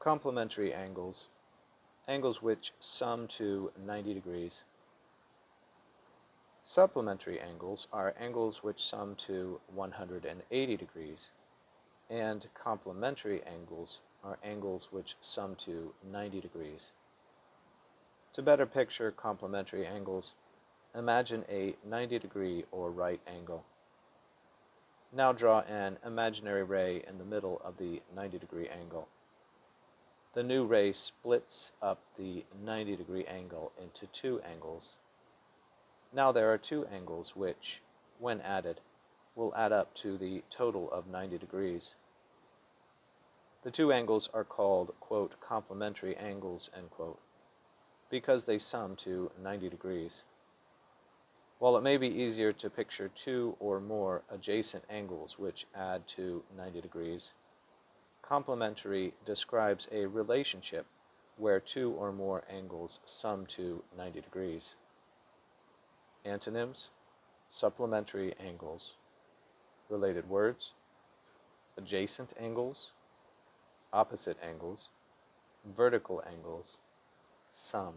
Complementary angles, angles which sum to 90 degrees. Supplementary angles are angles which sum to 180 degrees, and complementary angles are angles which sum to 90 degrees. To better picture complementary angles, imagine a 90-degree or right angle. Now draw an imaginary ray in the middle of the 90-degree angle. The new ray splits up the 90-degree angle into two angles. Now there are two angles which, when added, will add up to the total of 90 degrees. The two angles are called, quote, complementary angles, end quote, because they sum to 90 degrees. While it may be easier to picture two or more adjacent angles which add to 90 degrees, complementary describes a relationship where two or more angles sum to 90 degrees. Antonyms: supplementary angles. Related words: adjacent angles, opposite angles, vertical angles, sum.